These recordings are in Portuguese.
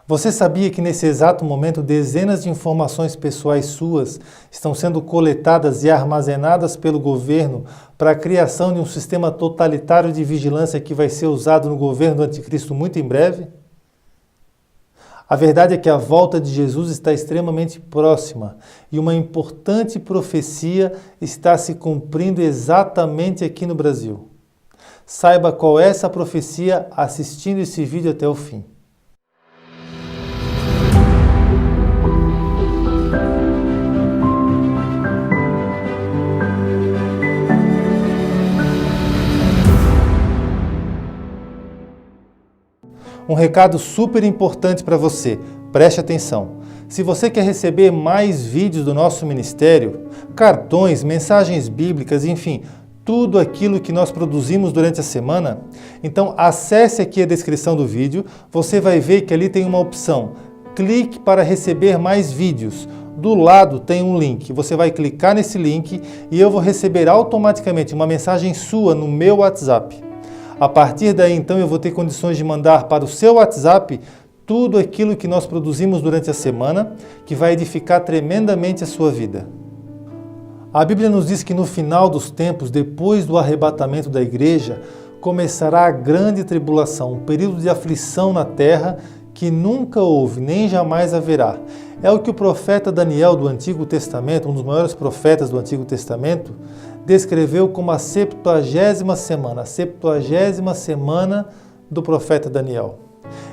Você sabia que nesse exato momento dezenas de informações pessoais suas estão sendo coletadas e armazenadas pelo governo para a criação de um sistema totalitário de vigilância que vai ser usado no governo do Anticristo muito em breve? A verdade é que a volta de Jesus está extremamente próxima e uma importante profecia está se cumprindo exatamente aqui no Brasil. Saiba qual é essa profecia assistindo esse vídeo até o fim. Um recado super importante para você, preste atenção. Se você quer receber mais vídeos do nosso ministério, cartões, mensagens bíblicas, enfim, tudo aquilo que nós produzimos durante a semana, então acesse aqui a descrição do vídeo, você vai ver que ali tem uma opção, clique para receber mais vídeos. Do lado tem um link, você vai clicar nesse link e eu vou receber automaticamente uma mensagem sua no meu WhatsApp. A partir daí, então, eu vou ter condições de mandar para o seu WhatsApp tudo aquilo que nós produzimos durante a semana, que vai edificar tremendamente a sua vida. A Bíblia nos diz que no final dos tempos, depois do arrebatamento da igreja, começará a grande tribulação, um período de aflição na terra que nunca houve, nem jamais haverá. É o que o profeta Daniel do Antigo Testamento, um dos maiores profetas do Antigo Testamento, descreveu como a 70ª semana do profeta Daniel.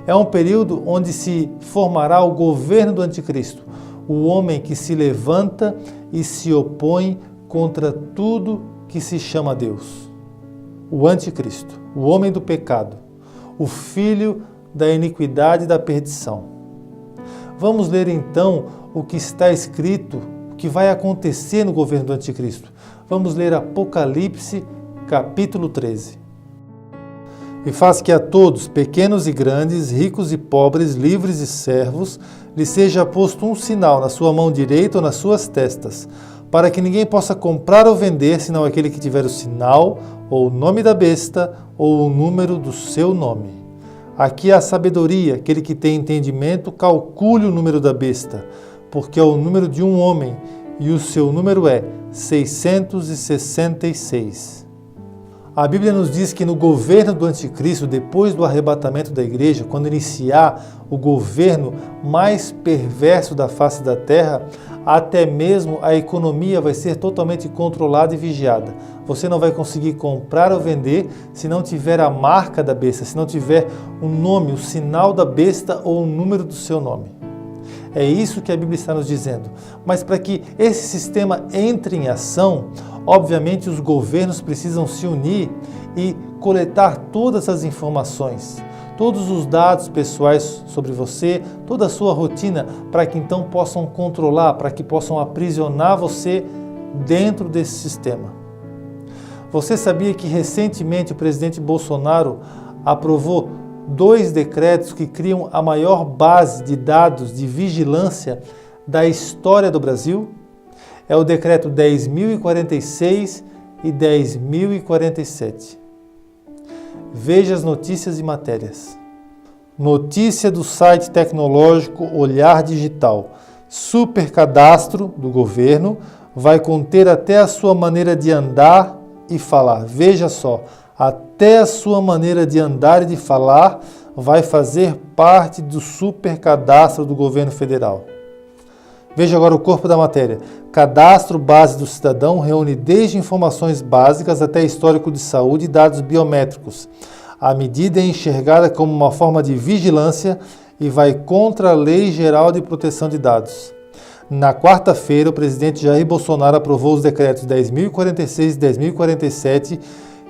É um período onde se formará o governo do Anticristo, o homem que se levanta e se opõe contra tudo que se chama Deus. O Anticristo, o homem do pecado, o filho da iniquidade e da perdição. Vamos ler então o que está escrito, o que vai acontecer no governo do Anticristo. Vamos ler Apocalipse, capítulo 13. E faz que a todos, pequenos e grandes, ricos e pobres, livres e servos, lhe seja posto um sinal na sua mão direita ou nas suas testas, para que ninguém possa comprar ou vender, senão aquele que tiver o sinal, ou o nome da besta, ou o número do seu nome. Aqui há sabedoria, aquele que tem entendimento, calcule o número da besta, porque é o número de um homem, e o seu número é 666. A Bíblia nos diz que no governo do Anticristo, depois do arrebatamento da igreja, quando iniciar o governo mais perverso da face da terra, até mesmo a economia vai ser totalmente controlada e vigiada. Você não vai conseguir comprar ou vender se não tiver a marca da besta, se não tiver o nome, o sinal da besta ou o número do seu nome. É isso que a Bíblia está nos dizendo. Mas para que esse sistema entre em ação, obviamente os governos precisam se unir e coletar todas as informações, todos os dados pessoais sobre você, toda a sua rotina, para que então possam controlar, para que possam aprisionar você dentro desse sistema. Você sabia que recentemente o presidente Bolsonaro aprovou 2 decretos que criam a maior base de dados de vigilância da história do Brasil? É o decreto 10.046 e 10.047. Veja as notícias e matérias. Notícia do site tecnológico Olhar Digital. Supercadastro do governo vai conter até a sua maneira de andar e falar. Veja só, até a sua maneira de andar e de falar vai fazer parte do supercadastro do governo federal. Veja agora o corpo da matéria. Cadastro base do cidadão reúne desde informações básicas até histórico de saúde e dados biométricos. A medida é enxergada como uma forma de vigilância e vai contra a Lei Geral de Proteção de Dados. Na quarta-feira, o presidente Jair Bolsonaro aprovou os decretos 10.046 e 10.047,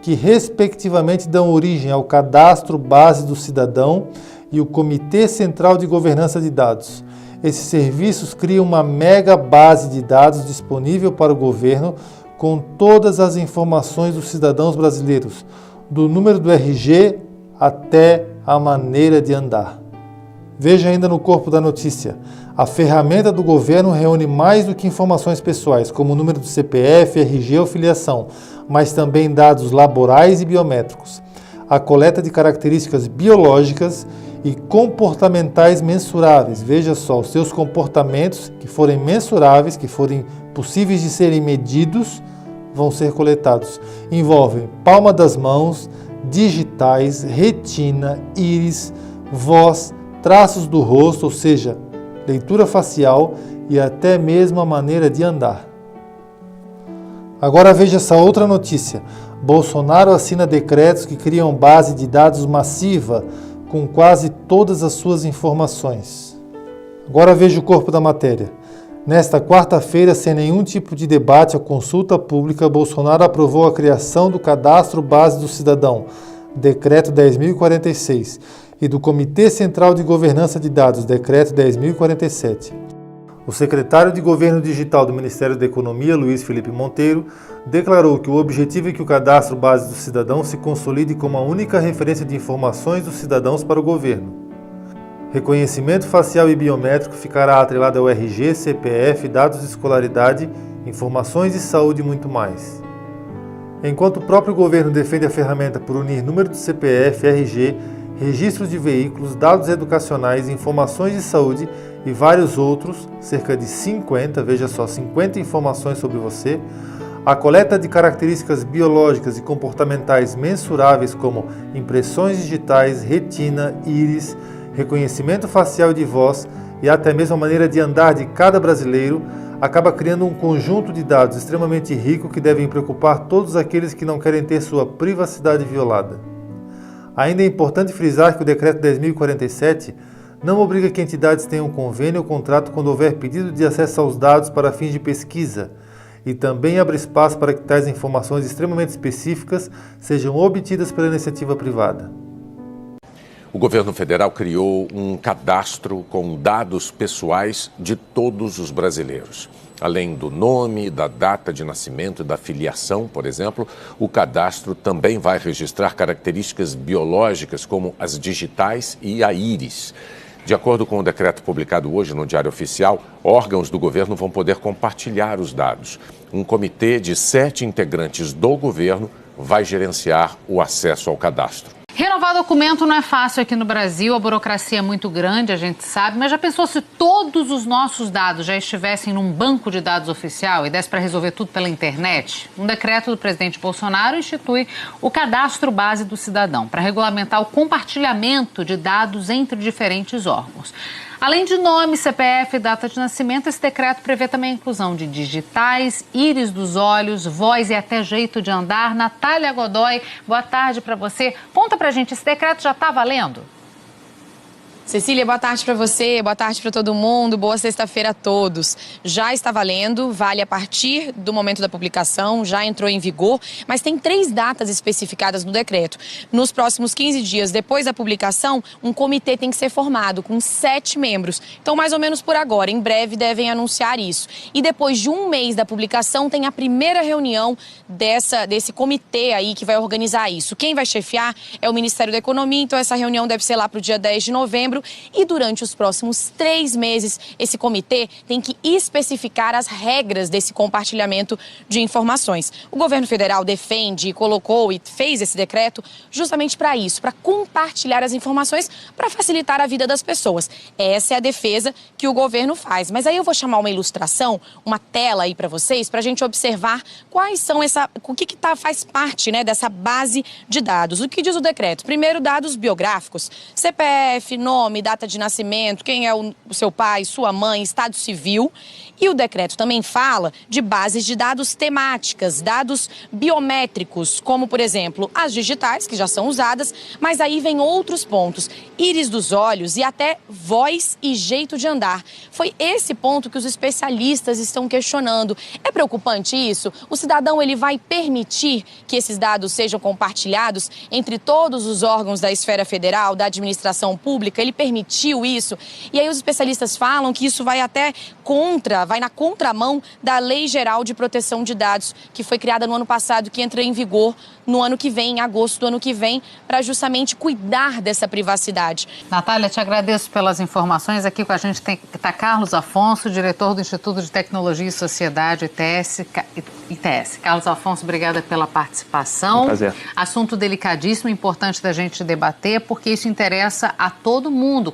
que respectivamente dão origem ao Cadastro Base do Cidadão e o Comitê Central de Governança de Dados. Esses serviços criam uma mega base de dados disponível para o governo com todas as informações dos cidadãos brasileiros, do número do RG até a maneira de andar. Veja ainda no corpo da notícia. A ferramenta do governo reúne mais do que informações pessoais, como o número do CPF, RG ou filiação, mas também dados laborais e biométricos. A coleta de características biológicas e comportamentais mensuráveis. Veja só, os seus comportamentos que forem mensuráveis, que forem possíveis de serem medidos, vão ser coletados. Envolvem palma das mãos, digitais, retina, íris, voz, traços do rosto, ou seja, leitura facial e até mesmo a maneira de andar. Agora veja essa outra notícia. Bolsonaro assina decretos que criam base de dados massiva com quase todas as suas informações. Agora veja o corpo da matéria. Nesta quarta-feira, sem nenhum tipo de debate ou consulta pública, Bolsonaro aprovou a criação do Cadastro Base do Cidadão, Decreto 10.046, e do Comitê Central de Governança de Dados, Decreto 10.047. O secretário de Governo Digital do Ministério da Economia, Luiz Felipe Monteiro, declarou que o objetivo é que o Cadastro Base do Cidadão se consolide como a única referência de informações dos cidadãos para o governo. Reconhecimento facial e biométrico ficará atrelado ao RG, CPF, dados de escolaridade, informações de saúde e muito mais. Enquanto o próprio governo defende a ferramenta por unir número de CPF, RG, registros de veículos, dados educacionais, informações de saúde e vários outros, cerca de 50, veja só, 50 informações sobre você, a coleta de características biológicas e comportamentais mensuráveis como impressões digitais, retina, íris, reconhecimento facial de voz e até mesmo a maneira de andar de cada brasileiro, acaba criando um conjunto de dados extremamente rico que devem preocupar todos aqueles que não querem ter sua privacidade violada. Ainda é importante frisar que o Decreto 10.047 não obriga que entidades tenham convênio ou contrato quando houver pedido de acesso aos dados para fins de pesquisa, e também abre espaço para que tais informações extremamente específicas sejam obtidas pela iniciativa privada. O governo federal criou um cadastro com dados pessoais de todos os brasileiros. Além do nome, da data de nascimento e da filiação, por exemplo, o cadastro também vai registrar características biológicas como as digitais e a íris. De acordo com o decreto publicado hoje no Diário Oficial, órgãos do governo vão poder compartilhar os dados. Um comitê de 7 integrantes do governo vai gerenciar o acesso ao cadastro. Renovar documento não é fácil aqui no Brasil, a burocracia é muito grande, a gente sabe, mas já pensou se todos os nossos dados já estivessem num banco de dados oficial e desse para resolver tudo pela internet? Um decreto do presidente Bolsonaro institui o Cadastro Base do Cidadão para regulamentar o compartilhamento de dados entre diferentes órgãos. Além de nome, CPF e data de nascimento, esse decreto prevê também a inclusão de digitais, íris dos olhos, voz e até jeito de andar. Natália Godoy, boa tarde para você. Conta pra gente, esse decreto já está valendo? Cecília, boa tarde para você, boa tarde para todo mundo, boa sexta-feira a todos. Já está valendo, vale a partir do momento da publicação, já entrou em vigor, mas tem 3 datas especificadas no decreto. Nos próximos 15 dias depois da publicação, um comitê tem que ser formado com 7 membros. Então, mais ou menos por agora, em breve devem anunciar isso. E depois de um mês da publicação, tem a primeira reunião desse comitê aí que vai organizar isso. Quem vai chefiar é o Ministério da Economia, então essa reunião deve ser lá para o dia 10 de novembro. E durante os próximos 3 meses, esse comitê tem que especificar as regras desse compartilhamento de informações. O governo federal defende, colocou e fez esse decreto justamente para isso, para compartilhar as informações, para facilitar a vida das pessoas. Essa é a defesa que o governo faz. Mas aí eu vou chamar uma ilustração, uma tela aí para vocês, para a gente observar quais são o que faz parte, né, dessa base de dados. O que diz o decreto? Primeiro, dados biográficos, CPF, nome, data de nascimento, quem é o seu pai, sua mãe, estado civil. E o decreto também fala de bases de dados temáticas, dados biométricos, como, por exemplo, as digitais, que já são usadas, mas aí vem outros pontos, íris dos olhos e até voz e jeito de andar. Foi esse ponto que os especialistas estão questionando. É preocupante isso? O cidadão ele vai permitir que esses dados sejam compartilhados entre todos os órgãos da esfera federal, da administração pública? Ele permitiu isso. E aí os especialistas falam que isso vai vai na contramão da Lei Geral de Proteção de Dados, que foi criada no ano passado, que entra em vigor no ano que vem, em agosto do ano que vem, para justamente cuidar dessa privacidade. Natália, te agradeço pelas informações. Aqui com a gente está Carlos Afonso, diretor do Instituto de Tecnologia e Sociedade, ITS. Carlos Afonso, obrigada pela participação. Um prazer. Assunto delicadíssimo, importante da gente debater, porque isso interessa a todo mundo,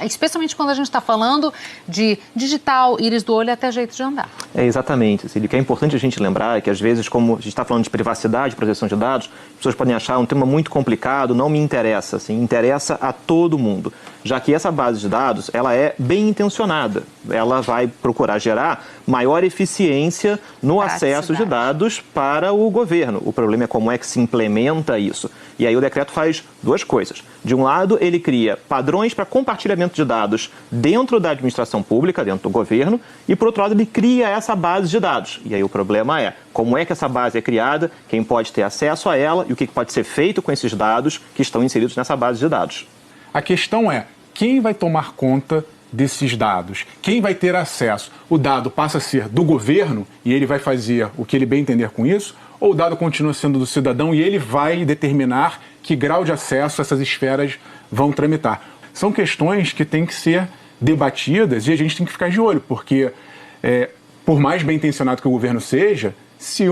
especialmente quando a gente está falando de digital, íris do olho e até jeito de andar. Exatamente, Cecília. O que é importante a gente lembrar é que, às vezes, como a gente está falando de privacidade, proteção de dados, as pessoas podem achar um tema muito complicado, não me interessa, assim, interessa a todo mundo. Já que essa base de dados, ela é bem intencionada. Ela vai procurar gerar maior eficiência no acesso de dados para o governo. O problema é como é que se implementa isso. E aí o decreto faz duas coisas. De um lado, ele cria padrões para compartilhamento de dados dentro da administração pública, dentro do governo, e, por outro lado, ele cria essa base de dados. E aí o problema é como é que essa base é criada, quem pode ter acesso a ela e o que pode ser feito com esses dados que estão inseridos nessa base de dados. A questão é, quem vai tomar conta desses dados? Quem vai ter acesso? O dado passa a ser do governo e ele vai fazer o que ele bem entender com isso? Ou o dado continua sendo do cidadão e ele vai determinar que grau de acesso essas esferas vão tramitar? São questões que têm que ser debatidas e a gente tem que ficar de olho, porque por mais bem intencionado que o governo seja, se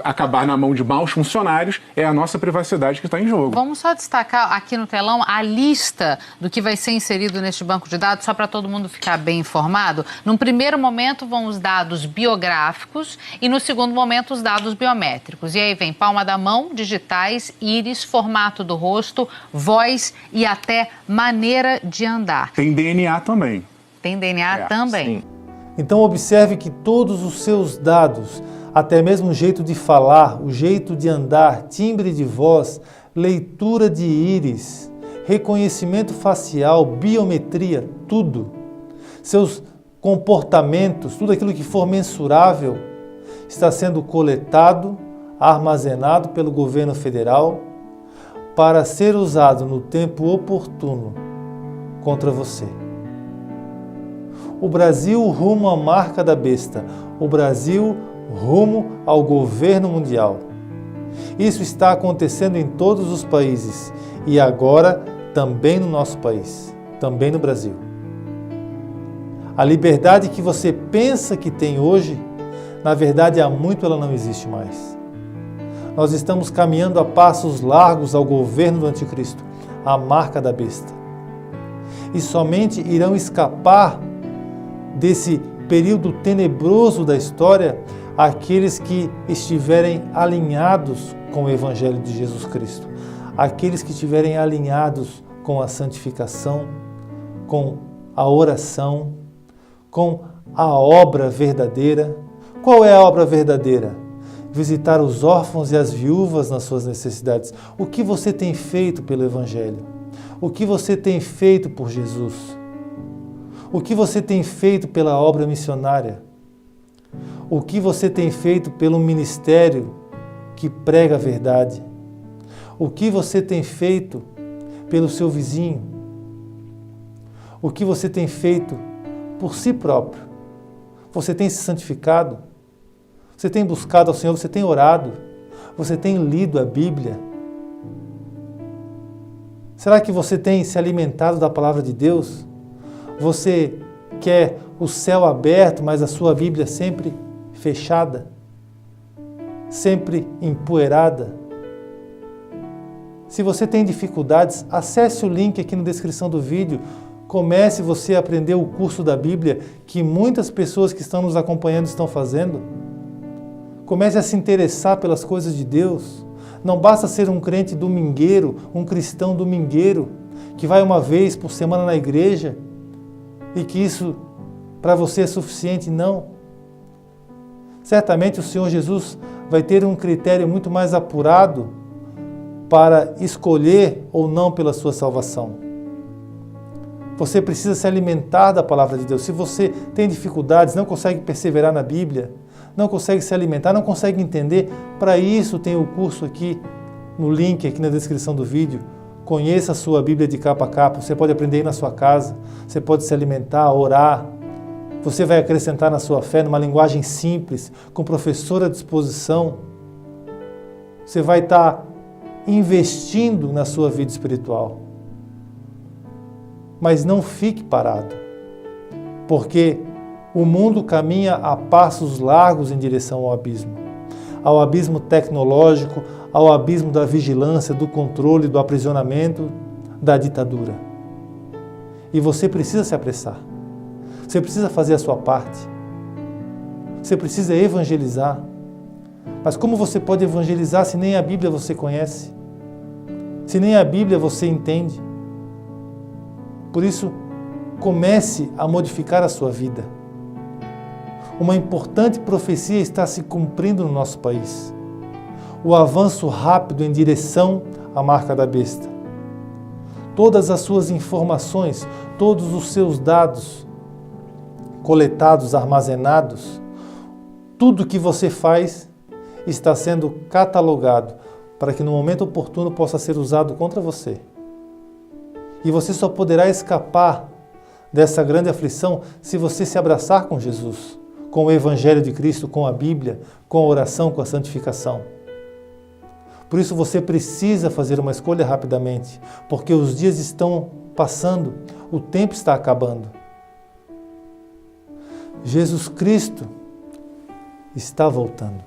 acabar na mão de maus funcionários, é a nossa privacidade que está em jogo. Vamos só destacar aqui no telão a lista do que vai ser inserido neste banco de dados, só para todo mundo ficar bem informado. Num primeiro momento vão os dados biográficos e no segundo momento os dados biométricos. E aí vem palma da mão, digitais, íris, formato do rosto, voz e até maneira de andar. Tem DNA também. Tem DNA também. Sim. Então observe que todos os seus dados, até mesmo o jeito de falar, o jeito de andar, timbre de voz, leitura de íris, reconhecimento facial, biometria, tudo, seus comportamentos, tudo aquilo que for mensurável, está sendo coletado, armazenado pelo governo federal para ser usado no tempo oportuno contra você. O Brasil rumo à marca da besta. O Brasil rumo ao governo mundial. Isso está acontecendo em todos os países e agora também no nosso país, também no Brasil. A liberdade que você pensa que tem hoje, na verdade há muito ela não existe mais. Nós estamos caminhando a passos largos ao governo do anticristo, à marca da besta. E somente irão escapar desse período tenebroso da história aqueles que estiverem alinhados com o Evangelho de Jesus Cristo, aqueles que estiverem alinhados com a santificação, com a oração, com a obra verdadeira. Qual é a obra verdadeira? Visitar os órfãos e as viúvas nas suas necessidades. O que você tem feito pelo Evangelho? O que você tem feito por Jesus? O que você tem feito pela obra missionária? O que você tem feito pelo ministério que prega a verdade? O que você tem feito pelo seu vizinho? O que você tem feito por si próprio? Você tem se santificado? Você tem buscado ao Senhor? Você tem orado? Você tem lido a Bíblia? Será que você tem se alimentado da palavra de Deus? Você quer o céu aberto, mas a sua Bíblia sempre fechada, sempre empoeirada? Se você tem dificuldades, acesse o link aqui na descrição do vídeo. Comece você a aprender o curso da Bíblia que muitas pessoas que estão nos acompanhando estão fazendo. Comece a se interessar pelas coisas de Deus. Não basta ser um crente domingueiro, um cristão domingueiro, que vai uma vez por semana na igreja e que isso para você é suficiente. Não. Certamente o Senhor Jesus vai ter um critério muito mais apurado para escolher ou não pela sua salvação. Você precisa se alimentar da palavra de Deus. Se você tem dificuldades, não consegue perseverar na Bíblia, não consegue se alimentar, não consegue entender, para isso tem o curso aqui no link, aqui na descrição do vídeo, Conheça a sua Bíblia de capa a capa. Você pode aprender na sua casa. Você pode se alimentar, orar. Você vai acrescentar na sua fé numa linguagem simples, com professor à disposição. Você vai estar investindo na sua vida espiritual. Mas não fique parado, porque o mundo caminha a passos largos em direção ao abismo tecnológico, ao abismo da vigilância, do controle, do aprisionamento, da ditadura. E você precisa se apressar. Você precisa fazer a sua parte. Você precisa evangelizar. Mas como você pode evangelizar se nem a Bíblia você conhece? Se nem a Bíblia você entende? Por isso, comece a modificar a sua vida. Uma importante profecia está se cumprindo no nosso país. O avanço rápido em direção à marca da besta. Todas as suas informações, todos os seus dados coletados, armazenados, tudo que você faz está sendo catalogado para que no momento oportuno possa ser usado contra você. E você só poderá escapar dessa grande aflição se você se abraçar com Jesus, com o Evangelho de Cristo, com a Bíblia, com a oração, com a santificação. Por isso você precisa fazer uma escolha rapidamente, porque os dias estão passando, o tempo está acabando. Jesus Cristo está voltando.